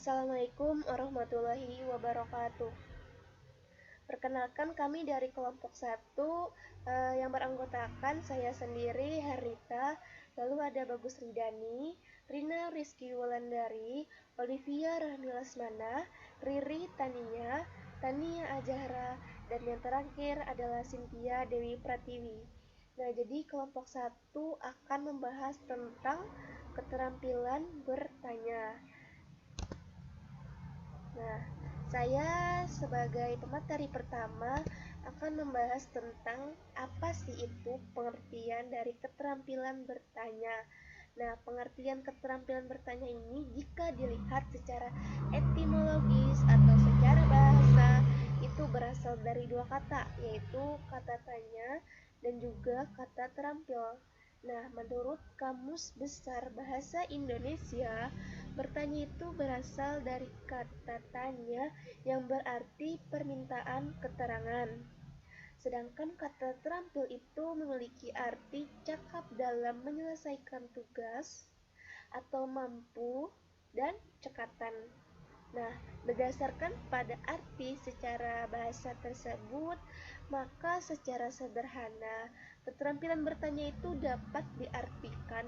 Assalamualaikum warahmatullahi wabarakatuh. Perkenalkan kami dari kelompok 1 yang beranggotakan saya sendiri, Herita, lalu ada Bagus Ridani, Rina Rizky Wulandari, Olivia Rahmi Lasmana, Riri Tania, Tania Ajahra, dan yang terakhir adalah Cynthia Dewi Pratiwi. Nah, jadi kelompok 1 akan membahas tentang keterampilan bertanya. Nah, saya sebagai pemateri pertama akan membahas tentang apa sih itu pengertian dari keterampilan bertanya. Nah, pengertian keterampilan bertanya ini jika dilihat secara etimologis atau secara bahasa itu berasal dari dua kata, yaitu kata tanya dan juga kata terampil. Nah, menurut Kamus Besar Bahasa Indonesia, bertanya itu berasal dari kata tanya yang berarti permintaan keterangan. Sedangkan kata terampil itu memiliki arti cakap dalam menyelesaikan tugas atau mampu dan cekatan. Nah, berdasarkan pada arti secara bahasa tersebut, maka secara sederhana, keterampilan bertanya itu dapat diartikan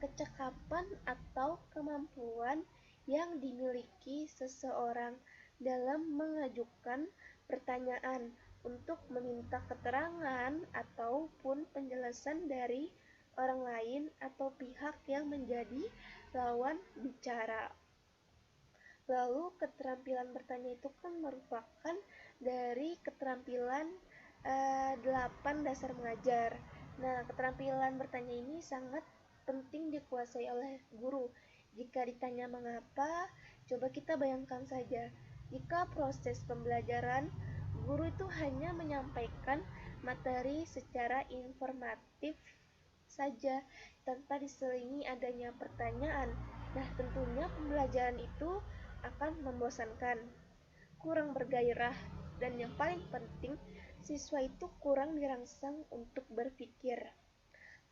kecakapan atau kemampuan yang dimiliki seseorang dalam mengajukan pertanyaan untuk meminta keterangan ataupun penjelasan dari orang lain atau pihak yang menjadi lawan bicara. Lalu keterampilan bertanya itu kan merupakan dari keterampilan 8 dasar mengajar. Nah, keterampilan bertanya ini sangat penting dikuasai oleh guru. Jika ditanya mengapa, coba kita bayangkan saja. Jika proses pembelajaran, guru itu hanya menyampaikan materi secara informatif saja tanpa diselingi adanya pertanyaan. Nah, tentunya pembelajaran itu akan membosankan, kurang bergairah, dan yang paling penting, siswa itu kurang dirangsang untuk berpikir.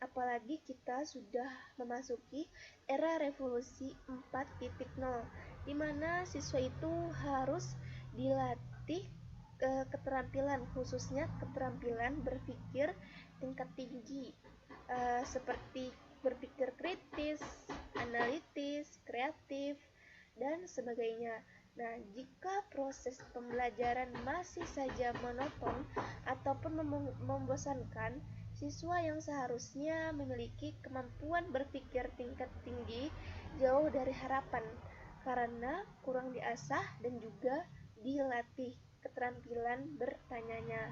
Apalagi kita sudah memasuki era revolusi 4.0, di mana siswa itu harus dilatih keterampilan, khususnya keterampilan berpikir tingkat tinggi, seperti berpikir kritis, analitis, kreatif, dan sebagainya. Nah, jika proses pembelajaran masih saja monoton ataupun membosankan, siswa yang seharusnya memiliki kemampuan berpikir tingkat tinggi jauh dari harapan karena kurang diasah dan juga dilatih keterampilan bertanyanya.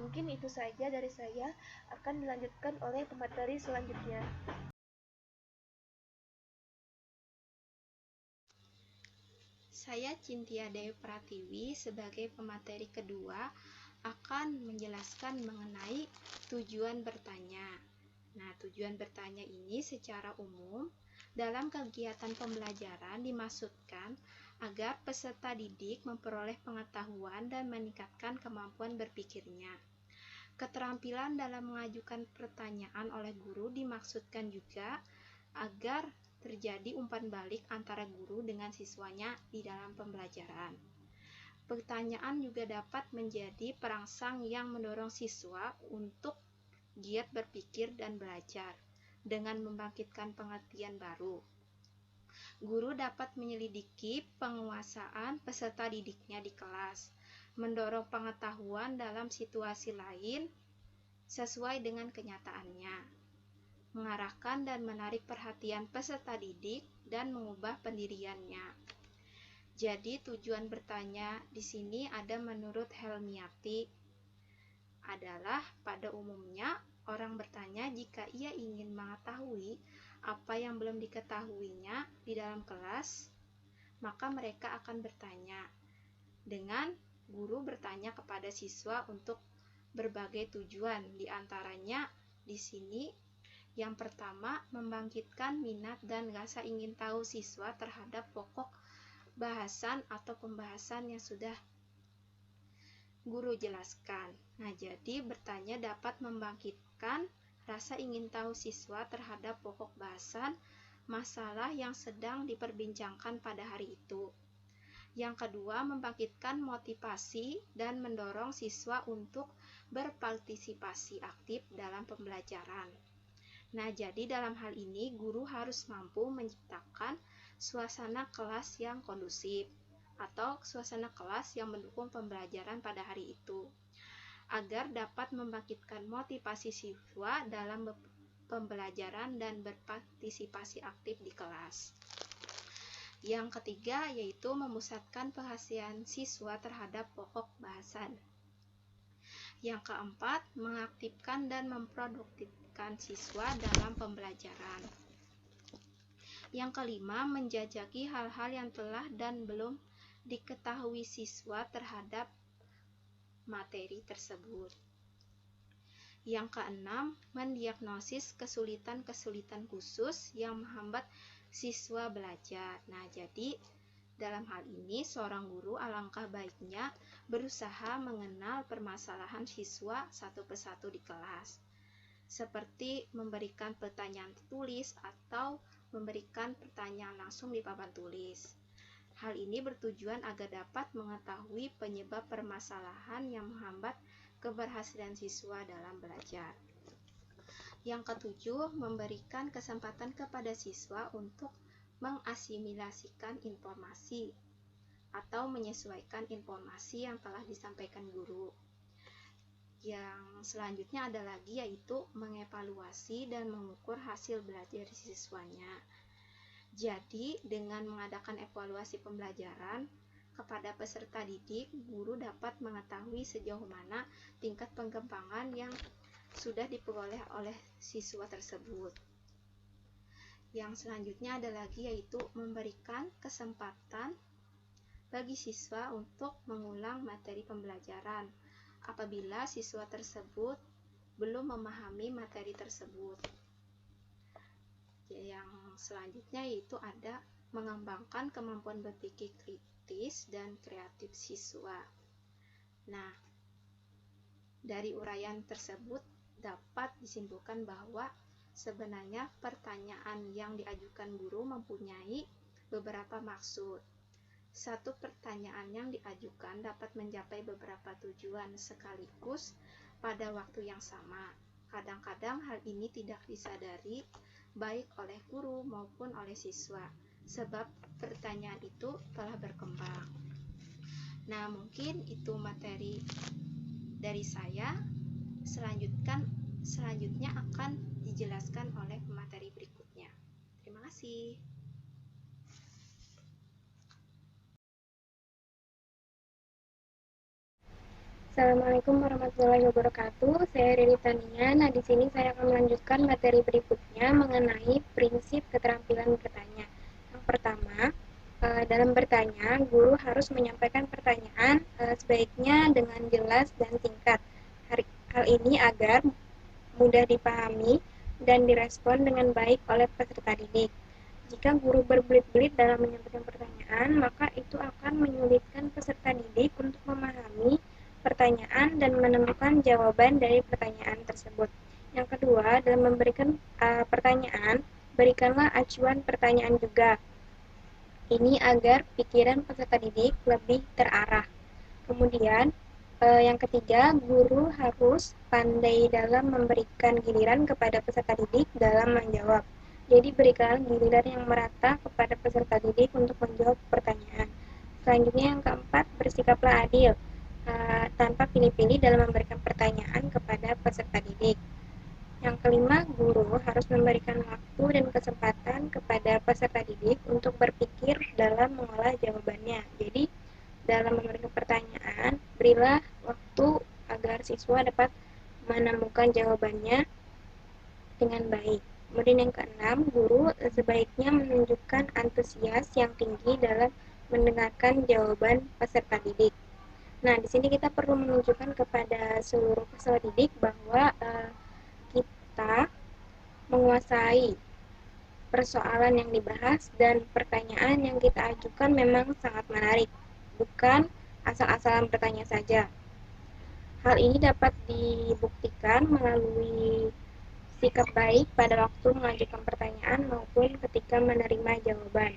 Mungkin itu saja dari saya, akan dilanjutkan oleh pemateri selanjutnya. Saya Cynthia Dewi Pratiwi sebagai pemateri kedua akan menjelaskan mengenai tujuan bertanya. Nah, tujuan bertanya ini secara umum dalam kegiatan pembelajaran dimaksudkan agar peserta didik memperoleh pengetahuan dan meningkatkan kemampuan berpikirnya. Keterampilan dalam mengajukan pertanyaan oleh guru dimaksudkan juga agar terjadi umpan balik antara guru dengan siswanya di dalam pembelajaran. Pertanyaan juga dapat menjadi perangsang yang mendorong siswa untuk giat berpikir dan belajar dengan membangkitkan pengertian baru. Guru dapat menyelidiki penguasaan peserta didiknya di kelas, mendorong pengetahuan dalam situasi lain sesuai dengan kenyataannya, mengarahkan dan menarik perhatian peserta didik dan mengubah pendiriannya. Jadi tujuan bertanya di sini ada menurut Helmiati adalah pada umumnya orang bertanya jika ia ingin mengetahui apa yang belum diketahuinya di dalam kelas, maka mereka akan bertanya. Dengan guru bertanya kepada siswa untuk berbagai tujuan, di antaranya di sini yang pertama, membangkitkan minat dan rasa ingin tahu siswa terhadap pokok bahasan atau pembahasan yang sudah guru jelaskan. Nah, jadi bertanya dapat membangkitkan rasa ingin tahu siswa terhadap pokok bahasan masalah yang sedang diperbincangkan pada hari itu. Yang kedua, membangkitkan motivasi dan mendorong siswa untuk berpartisipasi aktif dalam pembelajaran. Nah, jadi dalam hal ini guru harus mampu menciptakan suasana kelas yang kondusif atau suasana kelas yang mendukung pembelajaran pada hari itu, agar dapat membangkitkan motivasi siswa dalam pembelajaran dan berpartisipasi aktif di kelas. Yang ketiga yaitu memusatkan perhatian siswa terhadap pokok bahasan. Yang keempat, mengaktifkan dan memproduktifkan siswa dalam pembelajaran. Yang kelima, menjajaki hal-hal yang telah dan belum diketahui siswa terhadap materi tersebut. Yang keenam, mendiagnosis kesulitan-kesulitan khusus yang menghambat siswa belajar. Nah, jadi dalam hal ini seorang guru alangkah baiknya berusaha mengenal permasalahan siswa satu persatu di kelas, seperti memberikan pertanyaan tertulis atau memberikan pertanyaan langsung di papan tulis. Hal ini bertujuan agar dapat mengetahui penyebab permasalahan yang menghambat keberhasilan siswa dalam belajar. Yang ketujuh, memberikan kesempatan kepada siswa untuk mengasimilasikan informasi atau menyesuaikan informasi yang telah disampaikan guru. Yang selanjutnya ada lagi yaitu mengevaluasi dan mengukur hasil belajar siswanya. Jadi, dengan mengadakan evaluasi pembelajaran kepada peserta didik, guru dapat mengetahui sejauh mana tingkat pengembangan yang sudah diperoleh oleh siswa tersebut. Yang selanjutnya ada lagi yaitu memberikan kesempatan bagi siswa untuk mengulang materi pembelajaran apabila siswa tersebut belum memahami materi tersebut. Yang selanjutnya yaitu ada mengembangkan kemampuan berpikir kritis dan kreatif siswa. Nah, dari uraian tersebut dapat disimpulkan bahwa sebenarnya pertanyaan yang diajukan guru mempunyai beberapa maksud. Satu pertanyaan yang diajukan dapat mencapai beberapa tujuan sekaligus pada waktu yang sama. Kadang-kadang hal ini tidak disadari baik oleh guru maupun oleh siswa, sebab pertanyaan itu telah berkembang. Nah, mungkin itu materi dari saya. Selanjutnya akan dijelaskan oleh pemateri berikutnya. Terima kasih. Assalamualaikum warahmatullahi wabarakatuh. Saya Riri Tania. Nah, di sini saya akan melanjutkan materi berikutnya mengenai prinsip keterampilan bertanya. Yang pertama, dalam bertanya, guru harus menyampaikan pertanyaan sebaiknya dengan jelas dan singkat. Hal ini agar mudah dipahami dan direspon dengan baik oleh peserta didik. Jika guru berbelit-belit dalam menyampaikan pertanyaan, maka itu akan menyulitkan peserta didik untuk memahami pertanyaan dan menemukan jawaban dari pertanyaan tersebut. Yang kedua, dalam memberikan pertanyaan, berikanlah acuan pertanyaan juga. Ini agar pikiran peserta didik lebih terarah. Kemudian, yang ketiga, guru harus pandai dalam memberikan giliran kepada peserta didik dalam menjawab. Jadi, berikan giliran yang merata kepada peserta didik untuk menjawab pertanyaan. Selanjutnya, yang keempat, bersikaplah adil tanpa pilih-pilih dalam memberikan pertanyaan kepada peserta didik. Yang kelima, guru harus memberikan waktu dan kesempatan kepada peserta didik untuk berpikir dalam mengolah jawabannya. Jadi, dalam memberikan pertanyaan, berilah waktu agar siswa dapat menemukan jawabannya dengan baik. Kemudian yang keenam, guru sebaiknya menunjukkan antusias yang tinggi dalam mendengarkan jawaban peserta didik. Nah, di sini kita perlu menunjukkan kepada seluruh peserta didik bahwa kita menguasai persoalan yang dibahas dan pertanyaan yang kita ajukan memang sangat menarik. Bukan asal-asalan bertanya saja. Hal ini dapat dibuktikan melalui bersikap baik pada waktu mengajukan pertanyaan maupun ketika menerima jawaban.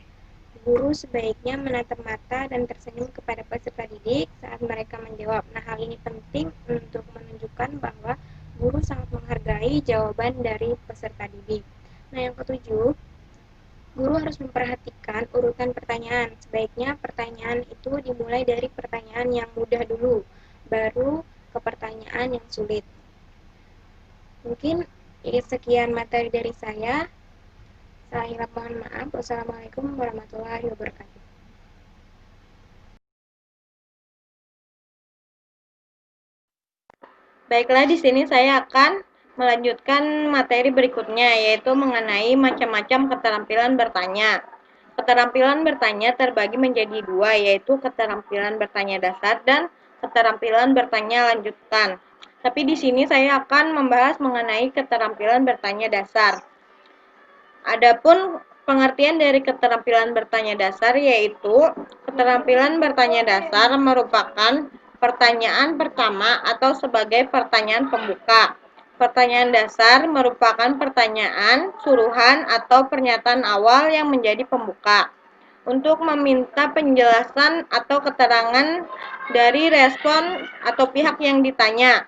Guru sebaiknya menatap mata dan tersenyum kepada peserta didik saat mereka menjawab. Nah, hal ini penting untuk menunjukkan bahwa guru sangat menghargai jawaban dari peserta didik. Nah, yang ketujuh, guru harus memperhatikan urutan pertanyaan. Sebaiknya pertanyaan itu dimulai dari pertanyaan yang mudah dulu, baru ke pertanyaan yang sulit. Mungkin sekian materi dari saya. Salah hilap mohon maaf. Wassalamualaikum warahmatullahi wabarakatuh. Baiklah, di sini saya akan melanjutkan materi berikutnya, yaitu mengenai macam-macam keterampilan bertanya. Keterampilan bertanya terbagi menjadi dua, yaitu keterampilan bertanya dasar dan keterampilan bertanya lanjutan. Tapi di sini saya akan membahas mengenai keterampilan bertanya dasar. Adapun pengertian dari keterampilan bertanya dasar yaitu keterampilan bertanya dasar merupakan pertanyaan pertama atau sebagai pertanyaan pembuka. Pertanyaan dasar merupakan pertanyaan, suruhan, atau pernyataan awal yang menjadi pembuka untuk meminta penjelasan atau keterangan dari respon atau pihak yang ditanya.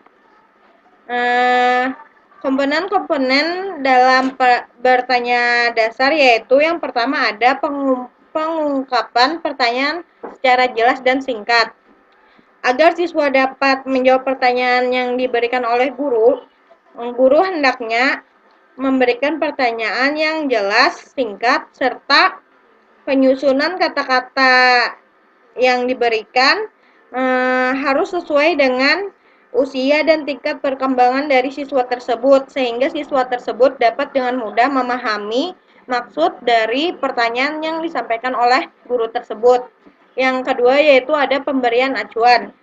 Komponen-komponen dalam bertanya dasar yaitu yang pertama ada pengungkapan pertanyaan secara jelas dan singkat. Agar siswa dapat menjawab pertanyaan yang diberikan oleh guru, guru hendaknya memberikan pertanyaan yang jelas, singkat, serta penyusunan kata-kata yang diberikan harus sesuai dengan usia dan tingkat perkembangan dari siswa tersebut, sehingga siswa tersebut dapat dengan mudah memahami maksud dari pertanyaan yang disampaikan oleh guru tersebut. Yang kedua yaitu ada pemberian acuan.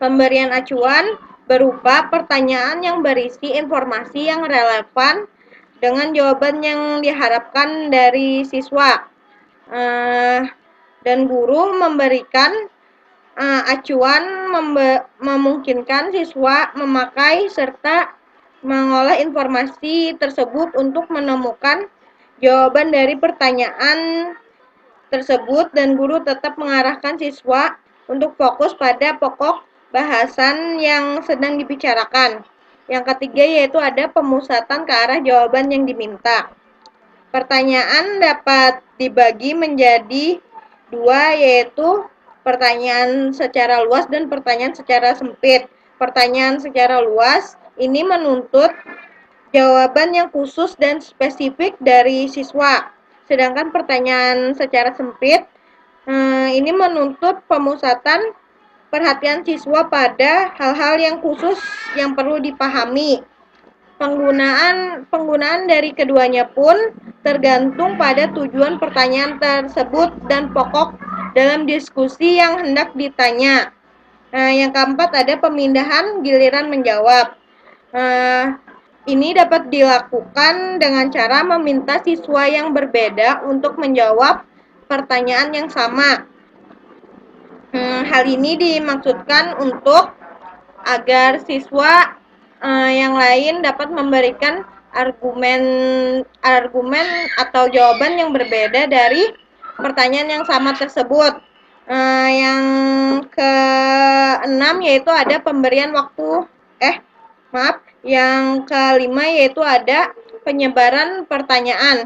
Pemberian acuan berupa pertanyaan yang berisi informasi yang relevan dengan jawaban yang diharapkan dari siswa. Dan guru memberikan acuan memungkinkan siswa memakai serta mengolah informasi tersebut untuk menemukan jawaban dari pertanyaan tersebut, dan guru tetap mengarahkan siswa untuk fokus pada pokok bahasan yang sedang dibicarakan. Yang ketiga yaitu ada pemusatan ke arah jawaban yang diminta. Pertanyaan dapat dibagi menjadi dua, yaitu pertanyaan secara luas dan pertanyaan secara sempit. Pertanyaan secara luas ini menuntut jawaban yang khusus dan spesifik dari siswa. Sedangkan pertanyaan secara sempit ini menuntut pemusatan perhatian siswa pada hal-hal yang khusus yang perlu dipahami. Penggunaan dari keduanya pun tergantung pada tujuan pertanyaan tersebut dan pokok dalam diskusi yang hendak ditanya. Yang keempat ada pemindahan giliran menjawab. Ini dapat dilakukan dengan cara meminta siswa yang berbeda untuk menjawab pertanyaan yang sama. Hal ini dimaksudkan untuk agar siswa yang lain dapat memberikan argumen atau jawaban yang berbeda dari pertanyaan yang sama tersebut. Yang keenam yaitu ada pemberian waktu yang kelima yaitu ada penyebaran pertanyaan.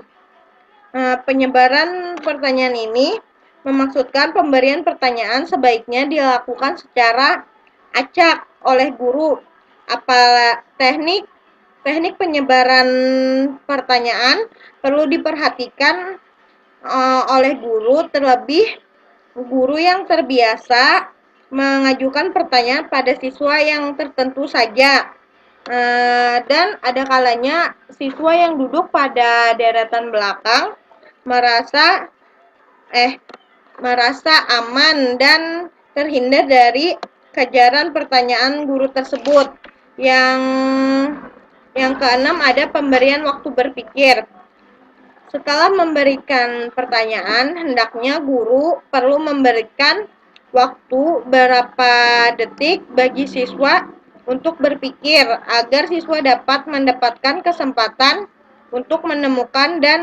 Penyebaran pertanyaan ini memaksudkan pemberian pertanyaan sebaiknya dilakukan secara acak oleh guru. Teknik penyebaran pertanyaan perlu diperhatikan oleh guru, terlebih guru yang terbiasa mengajukan pertanyaan pada siswa yang tertentu saja. Dan ada kalanya siswa yang duduk pada deretan belakang merasa aman dan terhindar dari kejaran pertanyaan guru tersebut. Yang keenam ada pemberian waktu berpikir. Setelah memberikan pertanyaan, hendaknya guru perlu memberikan waktu berapa detik bagi siswa untuk berpikir agar siswa dapat mendapatkan kesempatan untuk menemukan dan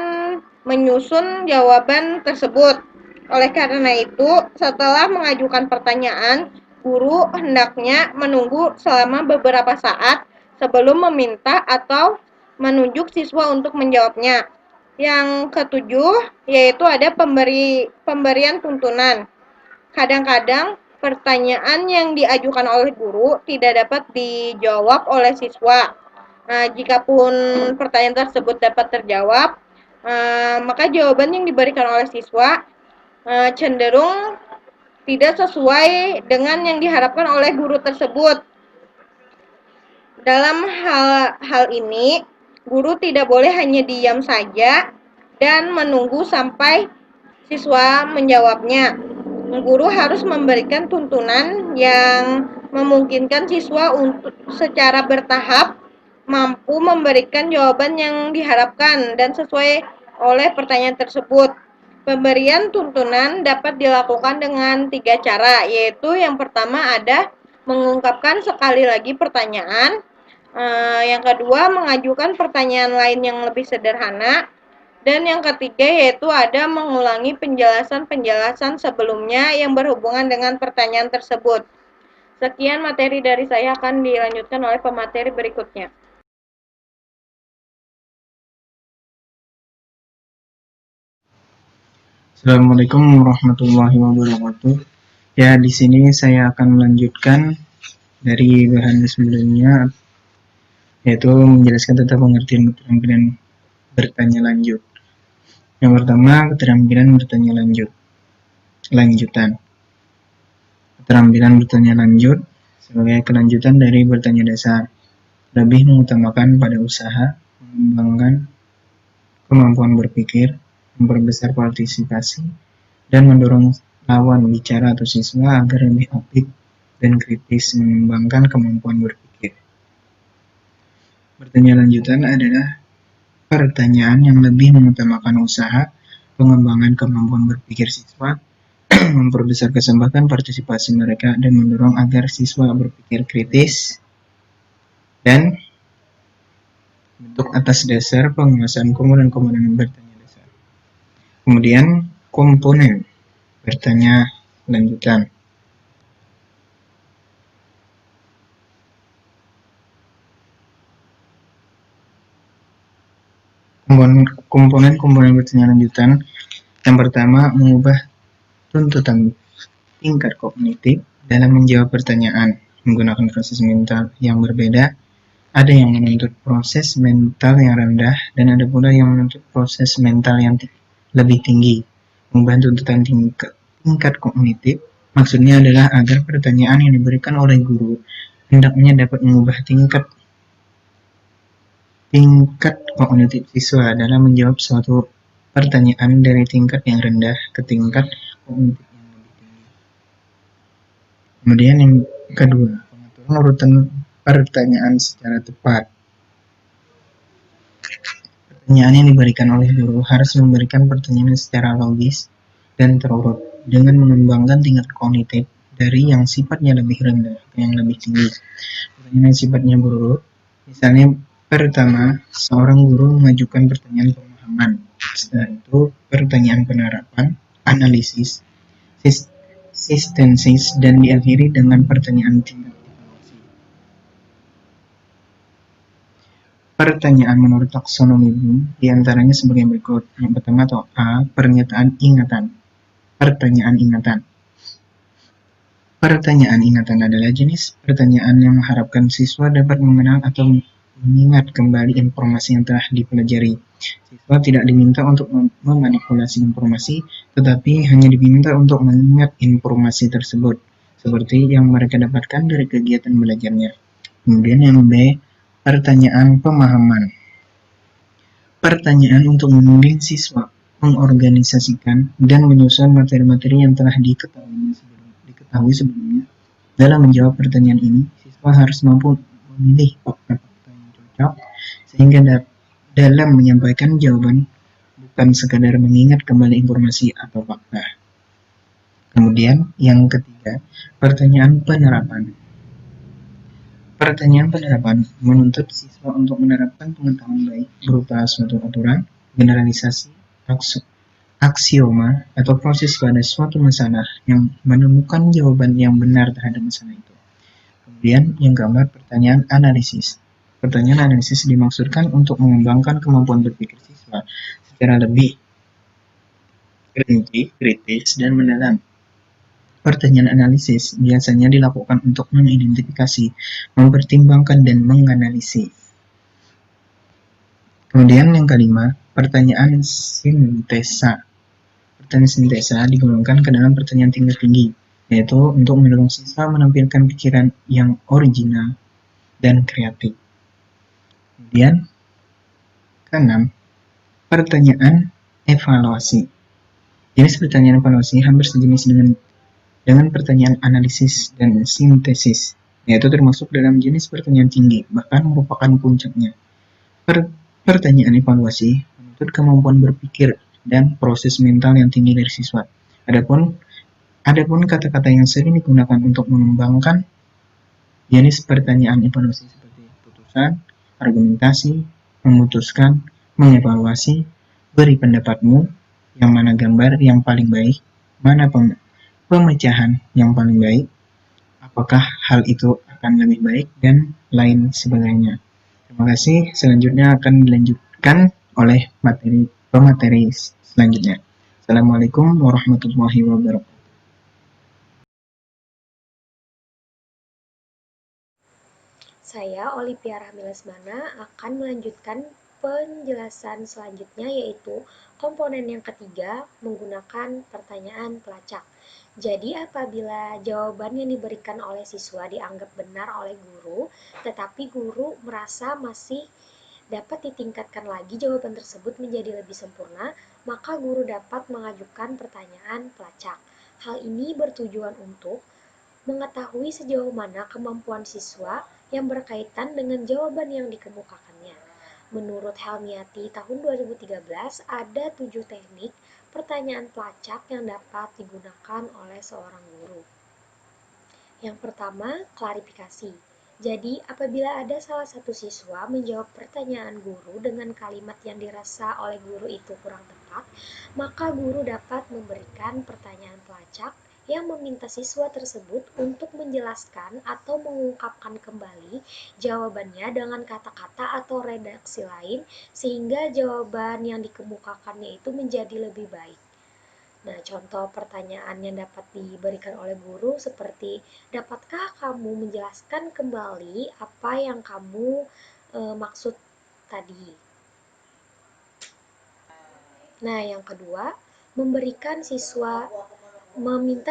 menyusun jawaban tersebut. Oleh karena itu, setelah mengajukan pertanyaan, guru hendaknya menunggu selama beberapa saat sebelum meminta atau menunjuk siswa untuk menjawabnya. Yang ketujuh, yaitu ada pemberian tuntunan. Kadang-kadang pertanyaan yang diajukan oleh guru tidak dapat dijawab oleh siswa. Jikapun pertanyaan tersebut dapat terjawab, maka jawaban yang diberikan oleh siswa cenderung tidak sesuai dengan yang diharapkan oleh guru tersebut. Dalam hal ini, guru tidak boleh hanya diam saja dan menunggu sampai siswa menjawabnya. Guru harus memberikan tuntunan yang memungkinkan siswa untuk secara bertahap mampu memberikan jawaban yang diharapkan dan sesuai oleh pertanyaan tersebut. Pemberian tuntunan dapat dilakukan dengan 3 cara, yaitu yang pertama ada mengungkapkan sekali lagi pertanyaan, yang kedua mengajukan pertanyaan lain yang lebih sederhana, dan yang ketiga yaitu ada mengulangi penjelasan-penjelasan sebelumnya yang berhubungan dengan pertanyaan tersebut. Sekian materi dari saya, akan dilanjutkan oleh pemateri berikutnya. Assalamualaikum warahmatullahi wabarakatuh. Ya, di sini saya akan melanjutkan dari bahan sebelumnya, yaitu menjelaskan tentang pengertian keterampilan bertanya lanjut. Yang pertama, keterampilan bertanya lanjutan. Keterampilan bertanya lanjut sebagai kelanjutan dari bertanya dasar, lebih mengutamakan pada usaha mengembangkan kemampuan berpikir, memperbesar partisipasi, dan mendorong lawan bicara atau siswa agar lebih aktif dan kritis mengembangkan kemampuan berpikir. Bertanya lanjutan adalah pertanyaan yang lebih mengutamakan usaha pengembangan kemampuan berpikir siswa, memperbesar kesempatan partisipasi mereka, dan mendorong agar siswa berpikir kritis dan bentuk atas dasar penguasaan komponen bertanya dasar. Kemudian komponen bertanya lanjutan. Komponen bertanya lanjutan yang pertama, mengubah tuntutan tingkat kognitif dalam menjawab pertanyaan menggunakan proses mental yang berbeda. Ada yang menuntut proses mental yang rendah dan ada pula yang menuntut proses mental yang lebih tinggi. Mengubah tuntutan tingkat kognitif maksudnya adalah agar pertanyaan yang diberikan oleh guru hendaknya dapat mengubah tingkat kognitif siswa dalam menjawab suatu pertanyaan dari tingkat yang rendah ke tingkat kognitif yang lebih tinggi. Kemudian yang kedua, pengaturan urutan pertanyaan secara tepat. Pertanyaan yang diberikan oleh guru harus memberikan pertanyaan secara logis dan terurut dengan mengembangkan tingkat kognitif dari yang sifatnya lebih rendah ke yang lebih tinggi. Pertanyaan yang sifatnya berurut, misalnya pertama, seorang guru mengajukan pertanyaan pemahaman, setelah itu pertanyaan penerapan, analisis, sistensis, dan diakhiri dengan pertanyaan tingkat evaluasi. Pertanyaan menurut taksonomi Bloom diantaranya sebagai berikut. Yang pertama atau A, pernyataan ingatan. Pertanyaan ingatan. Pertanyaan ingatan adalah jenis pertanyaan yang mengharapkan siswa dapat mengenal atau mengingat kembali informasi yang telah dipelajari. Siswa tidak diminta untuk memanipulasi informasi, tetapi hanya diminta untuk mengingat informasi tersebut, seperti yang mereka dapatkan dari kegiatan belajarnya. Kemudian yang B, pertanyaan pemahaman. Pertanyaan untuk membimbing siswa mengorganisasikan dan menyusun materi-materi yang telah diketahui sebelumnya. Dalam menjawab pertanyaan ini, siswa harus mampu memilih fakta-fakta yang cocok, sehingga dalam menyampaikan jawaban bukan sekadar mengingat kembali informasi atau fakta. Kemudian yang ketiga, pertanyaan penerapan. Pertanyaan penerapan menuntut siswa untuk menerapkan pengetahuan baik berupa suatu aturan, generalisasi, aksioma, atau proses pada suatu masalah yang menemukan jawaban yang benar terhadap masalah itu. Kemudian yang keempat, pertanyaan analisis. Pertanyaan analisis dimaksudkan untuk mengembangkan kemampuan berpikir siswa secara lebih rinci, kritis, dan mendalam. Pertanyaan analisis biasanya dilakukan untuk mengidentifikasi, mempertimbangkan, dan menganalisis. Kemudian yang kelima, pertanyaan sintesa. Pertanyaan sintesa digolongkan ke dalam pertanyaan tingkat tinggi, yaitu untuk mendorong siswa menampilkan pikiran yang original dan kreatif. Kemudian, keenam, pertanyaan evaluasi. Jenis pertanyaan evaluasi hampir sejenis dengan pertanyaan analisis dan sintesis, yaitu termasuk dalam jenis pertanyaan tinggi, bahkan merupakan puncaknya. Pertanyaan evaluasi menuntut kemampuan berpikir dan proses mental yang tinggi dari siswa. Adapun kata-kata yang sering digunakan untuk mengembangkan jenis pertanyaan evaluasi seperti putusan, argumentasi, memutuskan, mengevaluasi, beri pendapatmu, yang mana gambar yang paling baik, mana pemecahan yang paling baik, apakah hal itu akan lebih baik, dan lain sebagainya. Terima kasih. Selanjutnya akan dilanjutkan oleh pemateri selanjutnya. Assalamualaikum warahmatullahi wabarakatuh. Saya Olivia Rahmi-Lesmana akan melanjutkan penjelasan selanjutnya, yaitu komponen yang ketiga menggunakan pertanyaan pelacak. Jadi apabila jawaban yang diberikan oleh siswa dianggap benar oleh guru, tetapi guru merasa masih dapat ditingkatkan lagi jawaban tersebut menjadi lebih sempurna, maka guru dapat mengajukan pertanyaan pelacak. Hal ini bertujuan untuk mengetahui sejauh mana kemampuan siswa yang berkaitan dengan jawaban yang dikemukakannya. Menurut Helmiati tahun 2013, ada 7 teknik pertanyaan pelacak yang dapat digunakan oleh seorang guru. Yang pertama, klarifikasi. Jadi, apabila ada salah satu siswa menjawab pertanyaan guru dengan kalimat yang dirasa oleh guru itu kurang tepat, maka guru dapat memberikan pertanyaan pelacak yang meminta siswa tersebut untuk menjelaskan atau mengungkapkan kembali jawabannya dengan kata-kata atau redaksi lain sehingga jawaban yang dikemukakannya itu menjadi lebih baik. Nah, contoh pertanyaan yang dapat diberikan oleh guru seperti, dapatkah kamu menjelaskan kembali apa yang kamu maksud tadi? Nah, yang kedua, meminta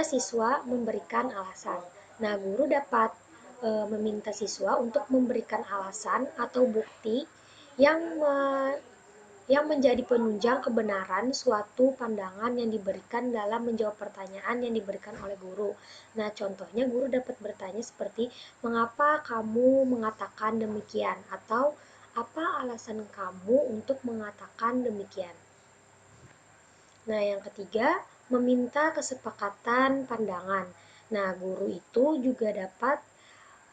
siswa memberikan alasan. Nah, guru dapat meminta siswa untuk memberikan alasan atau bukti yang menjadi penunjang kebenaran suatu pandangan yang diberikan dalam menjawab pertanyaan yang diberikan oleh guru. Nah, contohnya guru dapat bertanya seperti, mengapa kamu mengatakan demikian? Atau, apa alasan kamu untuk mengatakan demikian? Nah, yang ketiga, meminta kesepakatan pandangan. Nah, guru itu juga dapat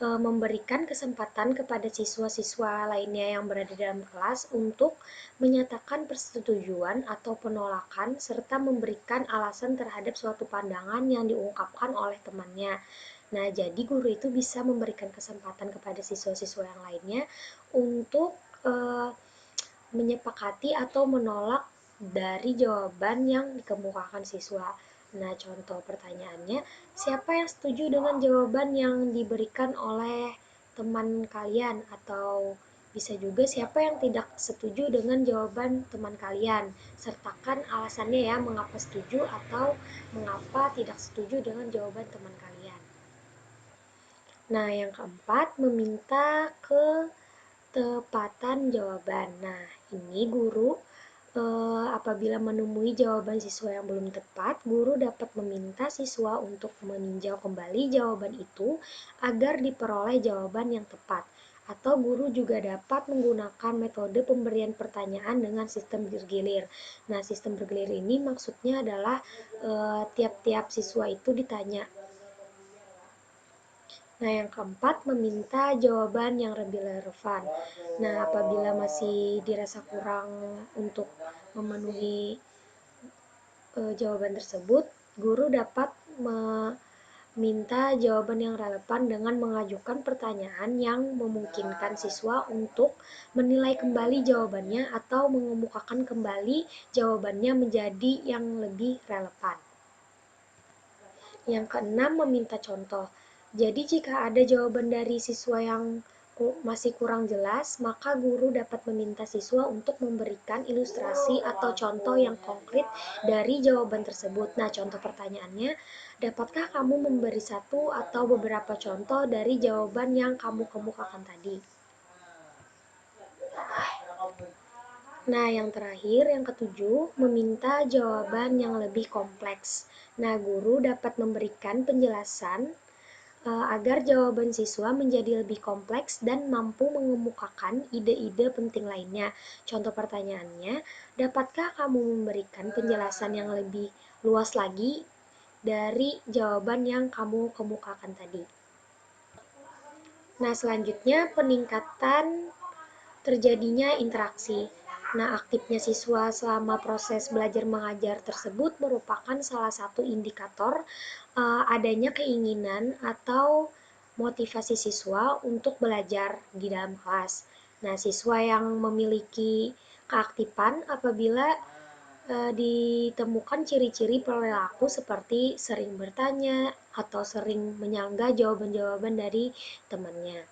memberikan kesempatan kepada siswa-siswa lainnya yang berada dalam kelas untuk menyatakan persetujuan atau penolakan serta memberikan alasan terhadap suatu pandangan yang diungkapkan oleh temannya. Nah, jadi guru itu bisa memberikan kesempatan kepada siswa-siswa yang lainnya untuk menyepakati atau menolak dari jawaban yang dikemukakan siswa. Nah, contoh pertanyaannya, siapa yang setuju dengan jawaban yang diberikan oleh teman kalian? Atau bisa juga siapa yang tidak setuju dengan jawaban teman kalian? Sertakan alasannya ya, mengapa setuju atau mengapa tidak setuju dengan jawaban teman kalian. Nah, yang keempat, meminta ketepatan jawaban. Nah, ini guru apabila menemui jawaban siswa yang belum tepat, guru dapat meminta siswa untuk meninjau kembali jawaban itu agar diperoleh jawaban yang tepat. Atau guru juga dapat menggunakan metode pemberian pertanyaan dengan sistem bergilir. Nah, sistem bergilir ini maksudnya adalah tiap-tiap siswa itu ditanya. Nah, yang keempat, meminta jawaban yang lebih relevan. Nah, apabila masih dirasa kurang untuk memenuhi jawaban tersebut, guru dapat meminta jawaban yang relevan dengan mengajukan pertanyaan yang memungkinkan siswa untuk menilai kembali jawabannya atau mengemukakan kembali jawabannya menjadi yang lebih relevan. Yang keenam, meminta contoh. Jadi jika ada jawaban dari siswa yang masih kurang jelas, maka guru dapat meminta siswa untuk memberikan ilustrasi atau contoh yang konkret dari jawaban tersebut. Nah, contoh pertanyaannya, dapatkah kamu memberi satu atau beberapa contoh dari jawaban yang kamu kemukakan tadi? Nah, yang terakhir, yang ketujuh, meminta jawaban yang lebih kompleks. Nah, guru dapat memberikan penjelasan agar jawaban siswa menjadi lebih kompleks dan mampu mengemukakan ide-ide penting lainnya. Contoh pertanyaannya, dapatkah kamu memberikan penjelasan yang lebih luas lagi dari jawaban yang kamu kemukakan tadi? Nah, selanjutnya peningkatan terjadinya interaksi. Nah, aktifnya siswa selama proses belajar mengajar tersebut merupakan salah satu indikator adanya keinginan atau motivasi siswa untuk belajar di dalam kelas. Nah, siswa yang memiliki keaktifan apabila ditemukan ciri-ciri perilaku seperti sering bertanya atau sering menyanggah jawaban-jawaban dari temannya.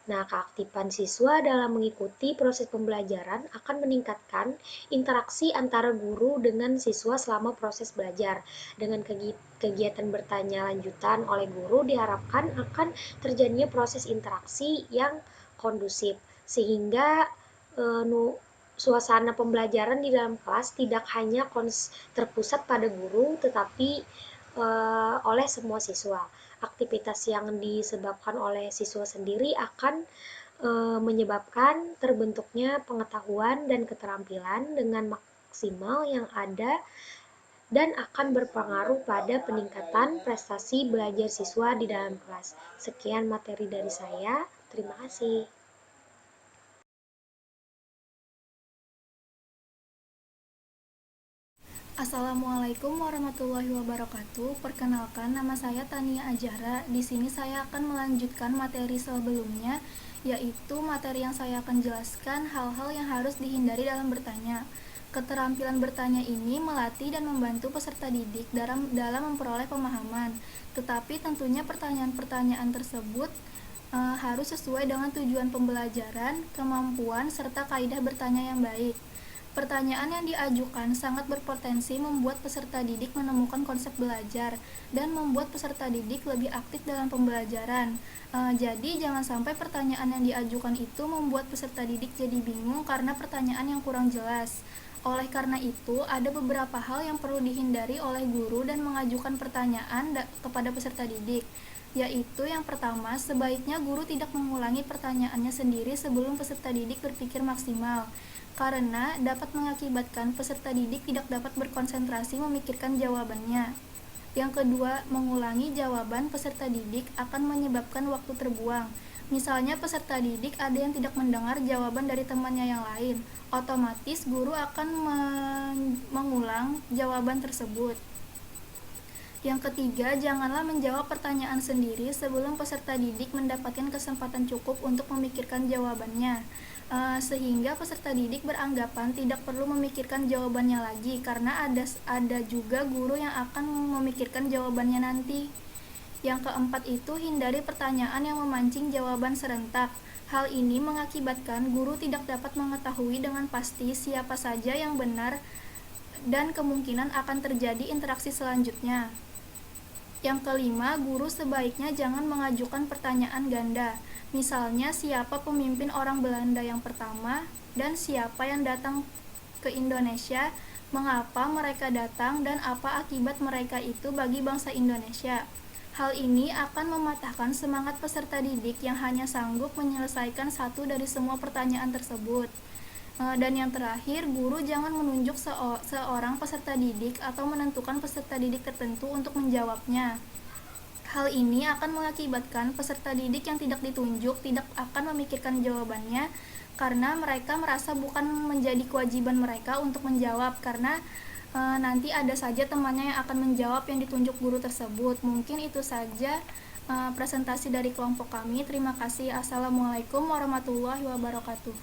Nah, keaktifan siswa dalam mengikuti proses pembelajaran akan meningkatkan interaksi antara guru dengan siswa selama proses belajar. Dengan kegiatan bertanya lanjutan oleh guru diharapkan akan terjadinya proses interaksi yang kondusif, sehingga suasana pembelajaran di dalam kelas tidak hanya terpusat pada guru, tetapi oleh semua siswa. Aktivitas yang disebabkan oleh siswa sendiri akan menyebabkan terbentuknya pengetahuan dan keterampilan dengan maksimal yang ada dan akan berpengaruh pada peningkatan prestasi belajar siswa di dalam kelas. Sekian materi dari saya. Terima kasih. Assalamualaikum warahmatullahi wabarakatuh. Perkenalkan, nama saya Tania Ajara. Di sini saya akan melanjutkan materi sebelumnya, yaitu materi yang saya akan jelaskan hal-hal yang harus dihindari dalam bertanya. Keterampilan bertanya ini melatih dan membantu peserta didik dalam memperoleh pemahaman. Tetapi tentunya pertanyaan-pertanyaan tersebut harus sesuai dengan tujuan pembelajaran, kemampuan, serta kaidah bertanya yang baik. Pertanyaan yang diajukan sangat berpotensi membuat peserta didik menemukan konsep belajar dan membuat peserta didik lebih aktif dalam pembelajaran. Jadi jangan sampai pertanyaan yang diajukan itu membuat peserta didik jadi bingung karena pertanyaan yang kurang jelas. Oleh karena itu, ada beberapa hal yang perlu dihindari oleh guru dan mengajukan pertanyaan kepada peserta didik. Yaitu yang pertama, sebaiknya guru tidak mengulangi pertanyaannya sendiri sebelum peserta didik berpikir maksimal, karena dapat mengakibatkan peserta didik tidak dapat berkonsentrasi memikirkan jawabannya. Yang kedua, mengulangi jawaban peserta didik akan menyebabkan waktu terbuang. Misalnya peserta didik ada yang tidak mendengar jawaban dari temannya yang lain, otomatis guru akan mengulang jawaban tersebut. Yang ketiga, janganlah menjawab pertanyaan sendiri sebelum peserta didik mendapatkan kesempatan cukup untuk memikirkan jawabannya, sehingga peserta didik beranggapan tidak perlu memikirkan jawabannya lagi karena ada juga guru yang akan memikirkan jawabannya nanti. Yang keempat itu, hindari pertanyaan yang memancing jawaban serentak. Hal ini mengakibatkan guru tidak dapat mengetahui dengan pasti siapa saja yang benar dan kemungkinan akan terjadi interaksi selanjutnya. Yang kelima, guru sebaiknya jangan mengajukan pertanyaan ganda. Misalnya, siapa pemimpin orang Belanda yang pertama dan siapa yang datang ke Indonesia, mengapa mereka datang dan apa akibat mereka itu bagi bangsa Indonesia. Hal ini akan mematahkan semangat peserta didik yang hanya sanggup menyelesaikan satu dari semua pertanyaan tersebut. Dan yang terakhir, guru jangan menunjuk seorang peserta didik atau menentukan peserta didik tertentu untuk menjawabnya. Hal ini akan mengakibatkan peserta didik yang tidak ditunjuk tidak akan memikirkan jawabannya karena mereka merasa bukan menjadi kewajiban mereka untuk menjawab karena nanti ada saja temannya yang akan menjawab yang ditunjuk guru tersebut. Mungkin itu saja presentasi dari kelompok kami. Terima kasih. Assalamualaikum warahmatullahi wabarakatuh.